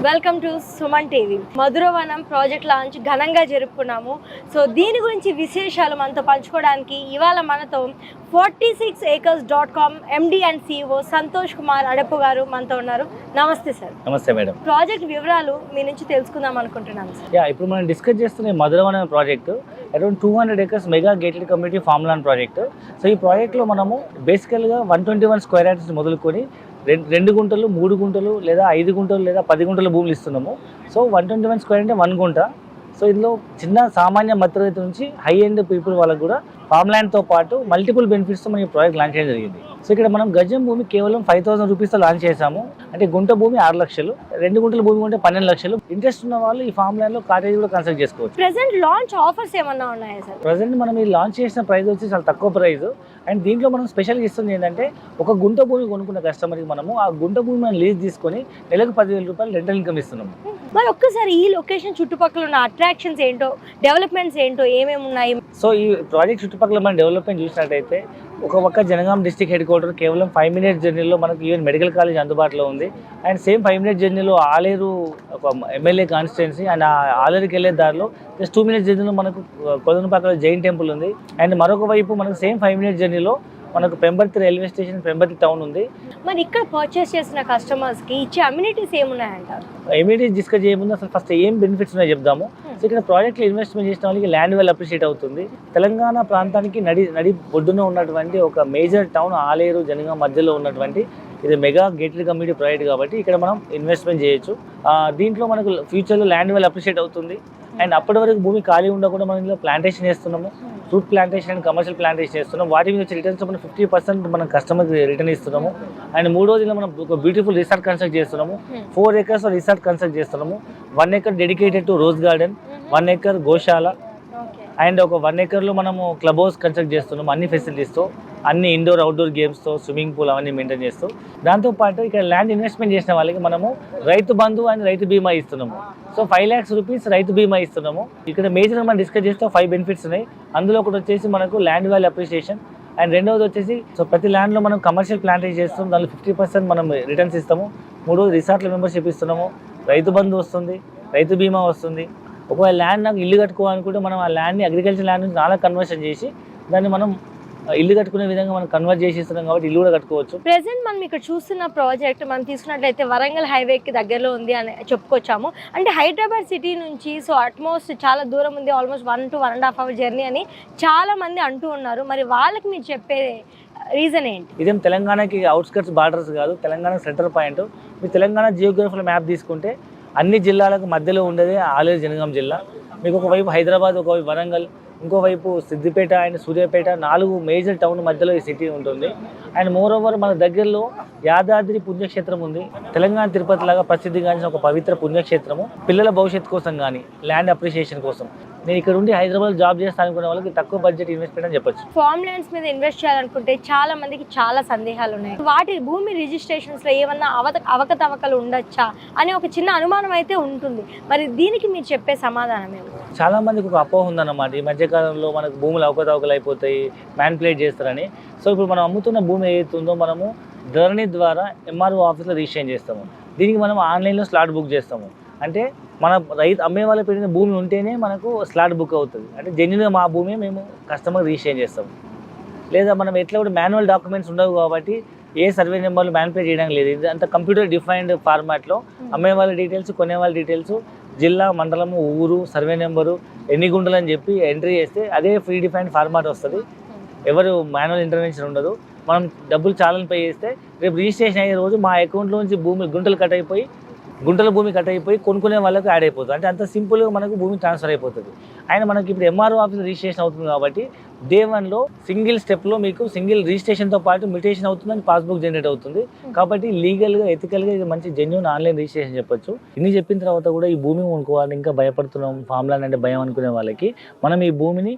Welcome to Suman TV. Madhuravanam project launch ఘనంగా జరుపుకున్నాము. So దీని గురించి విశేషాలు మనతో పంచుకోవడానికి ఇవాళ మనతో 46acres.com MD and CEO Santosh Kumar Adapu గారు మనతో ఉన్నారు. నమస్తే సార్. నమస్తే మేడం. ప్రాజెక్ట్ వివరాలు మీ నుంచి తెలుసుకుందాం అనుకుంటున్నాను సార్. ఇప్పుడు మనం డిస్కస్ చేస్తున్న Madhuravanam project around 200 acres mega gated community farm land project. So ఈ ప్రాజెక్ట్లో మనము బేసికల్గా 121 స్క్వేర్ యార్డ్స్ మొదలుకొని 2 గుంటలు 3 గుంటలు లేదా 5 గుంటలు లేదా 10 గుంటల భూములు ఇస్తున్నాము. సో 121 స్క్వేర్ అంటే 1 గుంట. సో ఇందులో చిన్న సామాన్య మధ్యతరగతి నుంచి హై ఎండ్ పీపుల్ వాళ్ళకు కూడా ఫార్మ్ ల్యాండ్తో పాటు మల్టిపుల్ బెనిఫిట్స్తో మనం ఈ ప్రాజెక్ట్ లాంచ్ చేయడం జరిగింది. సో ఇక్కడ మనం గజం భూమి కేవలం 5,000 రూపీస్తో లాంచ్ చేసాము. అంటే గుంట భూమి 6 లక్షలు, 2 గుంటల భూమి ఉంటే 12 లక్షలు. ఇంట్రెస్ట్ ఉన్న వాళ్ళు ఈ ఫార్మ్ ల్యాండ్లో కాటేజ్ కూడా కన్స్ట్రక్ట్ చేసుకోవచ్చు. ప్రెసెంట్ లాంచ్ ఆఫర్స్ ఏమన్నా ఉన్నాయా సార్? ప్రెసెంట్ మనం ఈ లాంచ్ చేసిన ప్రైస్ వచ్చి చాలా తక్కువ ప్రైస్. అండ్ దీంట్లో మనం స్పెషల్గా ఇస్తుంది ఏంటంటే ఒక గుంట భూమి కొనుక్కున్న కస్టమర్కి మనము ఆ గుంట భూమి మనం లీజ్ తీసుకొని నెలకు 10,000 రూపాయలు రెంటల్ ఇన్కమ్ ఇస్తున్నాము. మరి ఒక్కసారి ఈ లొకేషన్ చుట్టుపక్కల ఉన్న అట్రాక్షన్స్ ఏంటో, డెవలప్మెంట్స్ ఏంటో, ఏమేమి ఉన్నాయి? సో ఈ ప్రాజెక్ట్ చుట్టుపక్కల మనం డెవలప్మెంట్ చూసినట్టయితే ఒక పక్క జనగాం డిస్ట్రిక్ట్ హెడ్ క్వార్టర్ కేవలం 5 minutes జర్నీలో మనకు ఈవెన్ మెడికల్ కాలేజ్ అందుబాటులో ఉంది. అండ్ సేమ్ 5 minutes జర్నీలో ఆలేరు ఒక ఎమ్మెల్యే కాన్స్టిట్యున్సీ. అండ్ ఆలేరుకి వెళ్ళే దారిలో జస్ట్ 2 minutes జర్నీలో మనకు కొలనుపాకలో జైన్ టెంపుల్ ఉంది. అండ్ మరొక వైపు మనకు సేమ్ 5 minutes జర్నీలో మనకు Pembarthi railway station, Pembarthi town ఉంది. మరి ఇక్కడ పర్చేస్ చేసిన కస్టమర్స్కి ఇచ్చే అమ్యూనిటీస్ ఏమున్నాయంటారు? అమ్యూనిటీస్ డిస్కస్ చేయకుండా అసలు ఫస్ట్ ఏం బెనిఫిట్స్ ఉన్నాయో చెప్దాము. సో ఇక్కడ ప్రాజెక్ట్లో ఇన్వెస్ట్మెంట్ చేసిన వాళ్ళకి ల్యాండ్ వెల్ అప్రిషియేట్ అవుతుంది. తెలంగాణ ప్రాంతానికి నడి ఒడ్డున ఉన్నటువంటి ఒక మేజర్ టౌన్ ఆలేరు జనగాం మధ్యలో ఉన్నటువంటి ఇది మెగా గేటెడ్ కమ్యూనిటీ ప్రాజెక్ట్ కాబట్టి ఇక్కడ మనం ఇన్వెస్ట్మెంట్ చేయొచ్చు. దీంట్లో మనకు ఫ్యూచర్లో ల్యాండ్ వెల్ అప్రిషియేట్ అవుతుంది. అండ్ అప్పటి వరకు భూమి ఖాళీ ఉండకుండా మనం ఇందులో ప్లాంటేషన్ చేస్తున్నాము. Fruit plantation and commercial plantation చేస్తున్నాం. వాటి మీద వచ్చే రిటర్న్స్ మనం 50% మనం కస్టమర్కి రిటర్న్ ఇస్తున్నాము. అండ్ 3వ మనం ఒక బ్యూటిఫుల్ రిసార్ట్ కన్స్ట్రక్ట్ చేస్తున్నాము. 4 acres రిసార్ట్ కన్స్ట్రక్ట్ చేస్తున్నాము. 1 acre dedicated to rose garden, 1 acre Goshala and ఒక 1 acreలో మనము క్లబ్ హౌస్ కన్స్ట్రక్ట్ చేస్తున్నాము. అన్ని ఫెసిలిటీస్తో, అన్ని ఇండోర్ అవుట్డోర్ గేమ్స్తో, స్విమ్మింగ్ పూల్ అవన్నీ మెయింటైన్ చేస్తూ. దాంతోపాటు ఇక్కడ ల్యాండ్ ఇన్వెస్ట్మెంట్ చేసిన వాళ్ళకి మనము రైతు బంధు అండ్ రైతు బీమా ఇస్తున్నాము. సో 5 lakhs రూపీస్ రైతు బీమా ఇస్తున్నాము. ఇక్కడ మేజర్గా మనం డిస్కస్ చేస్తే 5 benefits ఉన్నాయి. అందులో ఒకటి వచ్చేసి మనకు ల్యాండ్ వాల్యూ అప్రిషియేషన్. అండ్ రెండవది వచ్చేసి సో ప్రతి ల్యాండ్లో మనం కమర్షియల్ ప్లాంటేషన్ చేస్తాం. దాంట్లో 50% మనం రిటర్న్స్ ఇస్తాము. 3వది రిసార్ట్ల మెంబర్షిప్ ఇస్తున్నాము. రైతు బంధు వస్తుంది, రైతు బీమా వస్తుంది. ఒకవేళ ల్యాండ్ నాకు ఇల్లు కట్టుకోవాలనుకుంటే మనం ఆ ల్యాండ్ని అగ్రికల్చర్ ల్యాండ్ నుంచి చాలా కన్వర్షన్ చేసి దాన్ని మనం ఇల్లు కట్టుకునే విధంగా మనం కన్వర్ట్ చేసి ఇస్తున్నాం కాబట్టి ఇల్లు కూడా కట్టుకోవచ్చు. ప్రెసెంట్ మనం ఇక్కడ చూస్తున్న ప్రాజెక్ట్ మనం తీసుకున్నట్లయితే వరంగల్ హైవేకి దగ్గరలో ఉంది అని చెప్పుకొచ్చాము. అంటే హైదరాబాద్ సిటీ నుంచి సో ఆల్మోస్ట్ చాలా దూరం ఉంది, ఆల్మోస్ట్ 1 to 1.5 hour జర్నీ అని చాలా మంది అంటూ ఉన్నారు. మరి వాళ్ళకి మీరు చెప్పే రీజన్ ఏంటి? ఇదేం తెలంగాణకి అవుట్స్కట్స్ బార్డర్స్ కాదు, తెలంగాణ సెంటర్ పాయింట్. మీరు తెలంగాణ జియోగ్రఫికల్ మ్యాప్ తీసుకుంటే అన్ని జిల్లాలకు మధ్యలో ఉండేది ఆలేరు జనగాం జిల్లా. మీకు ఒకవైపు హైదరాబాద్, ఒకవైపు వరంగల్, ఇంకోవైపు Siddipet and Suryapet, 4 major town మధ్యలో ఈ సిటీ ఉంటుంది. అండ్ మోరోవర్ మన దగ్గరలో యాదాద్రి పుణ్యక్షేత్రం ఉంది. తెలంగాణ తిరుపతి లాగా ప్రసిద్ధిగాంచిన ఒక పవిత్ర పుణ్యక్షేత్రము. పిల్లల భవిష్యత్తు కోసం కానీ ల్యాండ్ అప్రిషియేషన్ కోసం నేను ఇక్కడ ఉండి హైదరాబాద్ జాబ్ చేస్తాను అనుకునే వాళ్ళకి తక్కువ బడ్జెట్ ఇన్వెస్ట్మెంట్ అని చెప్పొచ్చు. ఫార్మ్ ల్యాండ్స్ మీద ఇన్వెస్ట్ చేయాలనుకుంటే చాలా మందికి చాలా సందేహాలు ఉన్నాయి. వాటి భూమి రిజిస్ట్రేషన్స్ లో ఏమన్నా అవకతవకలు ఉండొచ్చా అని ఒక చిన్న అనుమానం అయితే ఉంటుంది. మరి దీనికి మీరు చెప్పే సమాధానం ఏమి? చాలా మందికి ఒక అపోహ ఉందన్నమాట. ఈ మధ్యకాలంలో మనకు భూములు అవకతవకలు అయిపోతాయి, మ్యానిపులేట్ చేస్తారని. సో ఇప్పుడు మనం అమ్ముతున్న భూమి ఏదైతుందో మనము ధరణి ద్వారా ఎంఆర్ఓ ఆఫీస్లో రిజిస్ట్రేషన్ చేస్తాము. దీనికి మనం ఆన్లైన్లో స్లాట్ బుక్ చేస్తాము. అంటే మన రైతు అమ్మే వాళ్ళ పెట్టిన భూమి ఉంటేనే మనకు స్లాట్ బుక్ అవుతుంది. అంటే జెన్యున్గా మా భూమి మేము కస్టమర్ రిజిస్ట్రేషన్ చేస్తాము. లేదా మనం ఎట్లా కూడా మాన్యువల్ డాక్యుమెంట్స్ ఉండవు కాబట్టి ఏ సర్వే నెంబర్లు మ్యానిపులేట్ చేయడం లేదు. ఇది అంత కంప్యూటర్ డిఫైన్డ్ ఫార్మాట్లో అమ్మే వాళ్ళ డీటెయిల్స్, కొనే వాళ్ళ డీటెయిల్స్, జిల్లా, మండలము, ఊరు, సర్వే నెంబరు, ఎన్ని గుంటలు అని చెప్పి ఎంట్రీ చేస్తే అదే ఫ్రీ డిఫైన్డ్ ఫార్మాట్ వస్తుంది. ఎవరు మాన్యువల్ ఇంటర్వెన్షన్ ఉండదు. మనం డబ్బులు చాలా పే చేస్తే రేపు రిజిస్ట్రేషన్ అయ్యే రోజు మా అకౌంట్లోంచి గుంటల భూమి కట్ అయిపోయి కొనుక్కునే వాళ్ళకి యాడ్ అయిపోతుంది. అంటే అంత సింపుల్గా మనకు భూమి ట్రాన్స్ఫర్ అయిపోతుంది. ఆయన మనకి ఇప్పుడు ఎంఆర్ఓ ఆఫీస్ రిజిస్ట్రేషన్ అవుతుంది కాబట్టి డే 1లో సింగిల్ స్టెప్లో మీకు సింగిల్ రిజిస్ట్రేషన్తో పాటు మ్యూటేషన్ అవుతుందని పాస్బుక్ జనరేట్ అవుతుంది. కాబట్టి లీగల్గా, ఎథికల్గా ఇది మంచి జెన్యూన్ ఆన్లైన్ రిజిస్ట్రేషన్ చెప్పొచ్చు. ఇన్ని చెప్పిన తర్వాత కూడా ఈ భూమి కొనుక్కోవాలని ఇంకా భయపడుతున్నాం, ఫామ్ ల్యాండ్ అంటే భయం అనుకునే వాళ్ళకి మనం ఈ భూమిని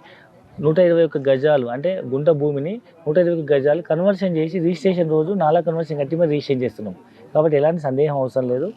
121 గజాలు అంటే గుంట భూమిని 121 గజాలు కన్వర్షన్ చేసి రిజిస్ట్రేషన్ రోజు 4 కన్వర్షన్ కట్టి మరి రిజిస్ట్రేషన్ చేస్తున్నాం. కాబట్టి ఎలాంటి సందేహం అవసరం లేదు.